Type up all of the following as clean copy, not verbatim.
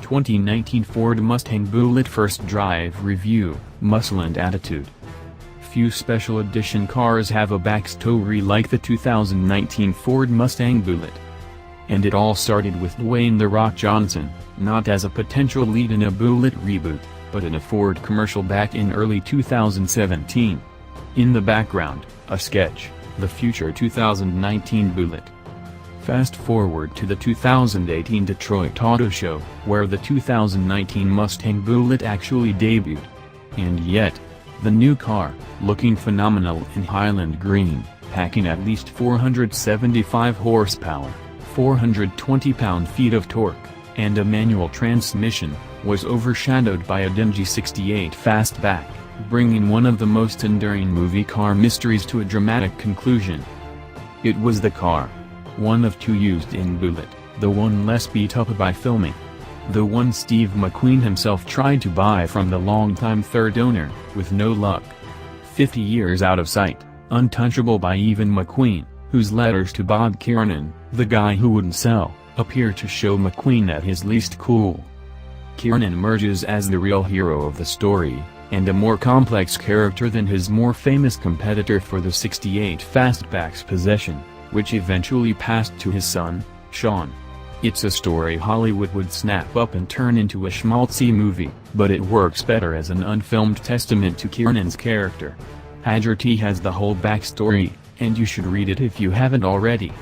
2019 Ford Mustang Bullitt First Drive Review, Muscle and Attitude. Few special edition cars have a backstory like the 2019 Ford Mustang Bullitt. And it all started with Dwayne "The Rock" Johnson, not as a potential lead in a Bullitt reboot, but in a Ford commercial back in early 2017. In the background, a sketch, the future 2019 Bullitt. Fast forward to the 2018 Detroit Auto Show, where the 2019 Mustang Bullitt actually debuted. And yet, the new car, looking phenomenal in Highland Green, packing at least 475 horsepower, 420 pound-feet of torque, and a manual transmission, was overshadowed by a dingy '68 Fastback, bringing one of the most enduring movie car mysteries to a dramatic conclusion. It was the car. One of two used in Bullitt, the one less beat up by filming. The one Steve McQueen himself tried to buy from the longtime third owner, with no luck. 50 years out of sight, untouchable by even McQueen, whose letters to Bob Kiernan, the guy who wouldn't sell, appear to show McQueen at his least cool. Kiernan emerges as the real hero of the story, and a more complex character than his more famous competitor for the '68 Fastback's possession, which eventually passed to his son, Sean. It's a story Hollywood would snap up and turn into a schmaltzy movie, but it works better as an unfilmed testament to Kiernan's character. Hagerty has the whole backstory, and you should read it if you haven't already.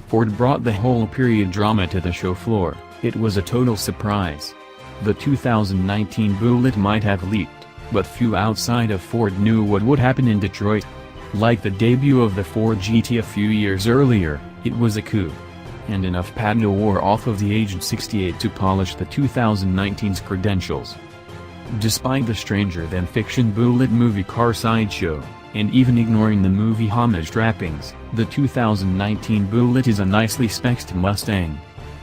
Ford brought the whole period drama to the show floor. It was a total surprise. The 2019 Bullitt might have leaked, but few outside of Ford knew what would happen in Detroit. Like the debut of the Ford GT a few years earlier, it was a coup. And enough patina wore off of the aged '68 to polish the 2019's credentials. Despite the stranger-than-fiction Bullitt movie car sideshow, and even ignoring the movie homage trappings, the 2019 Bullitt is a nicely spec'd Mustang.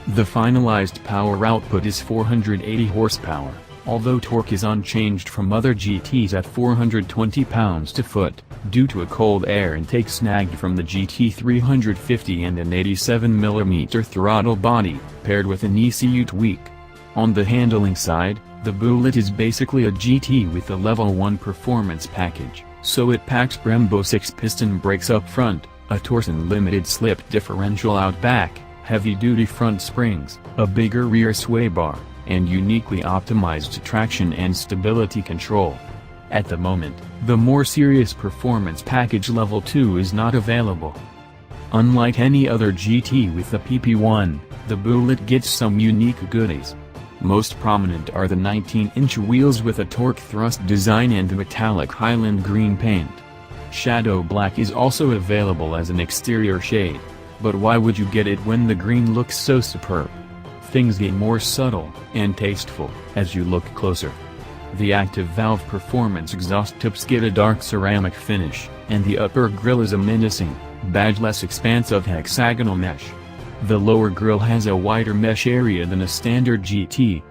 The finalized power output is 480 horsepower, although torque is unchanged from other GTs at 420 pounds-to-foot, due to a cold air intake snagged from the GT 350 and an 87mm throttle body, paired with an ECU tweak. On the handling side, the Bullitt is basically a GT with a Level 1 performance package, so it packs Brembo 6-piston brakes up front, a Torsen limited slip differential out back, heavy-duty front springs, a bigger rear sway bar, and uniquely optimized traction and stability control. At the moment, the more serious performance package Level 2 is not available. Unlike any other GT with the PP1, the Bullitt gets some unique goodies. Most prominent are the 19-inch wheels with a torque thrust design and the metallic Highland Green paint. Shadow Black is also available as an exterior shade. But why would you get it when the green looks so superb? Things get more subtle and tasteful as you look closer. The active valve performance exhaust tips get a dark ceramic finish, and the upper grille is a menacing, badgeless expanse of hexagonal mesh. The lower grille has a wider mesh area than a standard GT.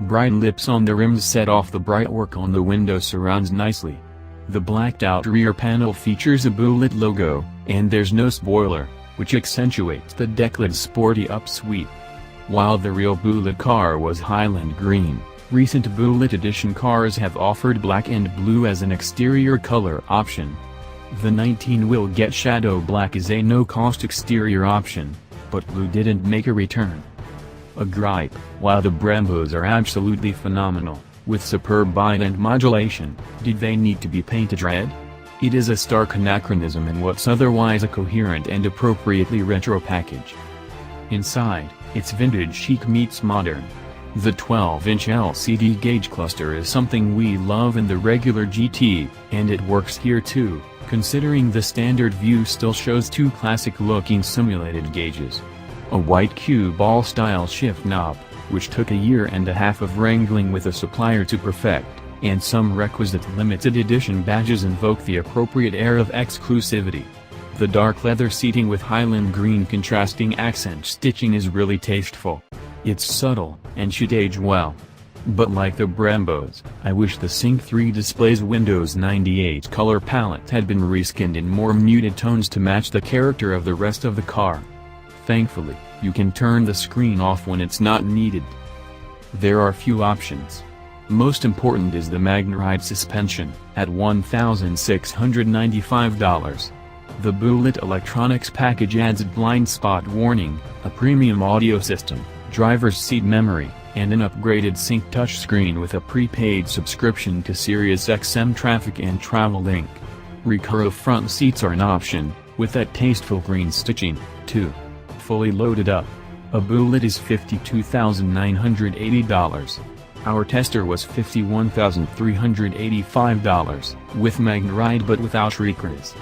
Bright lips on the rims set off the bright work on the window surrounds nicely. The blacked-out rear panel features a Bullitt logo, and there's no spoiler, which accentuates the decklid's sporty upsweep. While the real Bullitt car was Highland Green, recent Bullitt edition cars have offered black and blue as an exterior color option. The 19 will get Shadow Black as a no-cost exterior option, but blue didn't make a return. A gripe: while the Brembos are absolutely phenomenal, with superb bite and modulation, did they need to be painted red? It is a stark anachronism in what's otherwise a coherent and appropriately retro package. Inside, it's vintage chic meets modern. The 12-inch LCD gauge cluster is something we love in the regular GT, and it works here too, considering the standard view still shows two classic-looking simulated gauges. A white cue ball-style shift knob, which took a year and a half of wrangling with a supplier to perfect, and some requisite limited edition badges invoke the appropriate air of exclusivity. The dark leather seating with Highland Green contrasting accent stitching is really tasteful. It's subtle, and should age well. But like the Brembos, I wish the Sync 3 display's Windows 98 color palette had been reskinned in more muted tones to match the character of the rest of the car. Thankfully, you can turn the screen off when it's not needed. There are few options. Most important is the MagneRide suspension, at $1,695. The Bullitt electronics package adds a blind spot warning, a premium audio system, driver's seat memory, and an upgraded sync touchscreen with a prepaid subscription to SiriusXM Traffic and Travel Inc. Recurve front seats are an option, with that tasteful green stitching, too. Fully loaded up. A Bullitt is $52,980. Our tester was $51,385, with MagneRide but without recurves.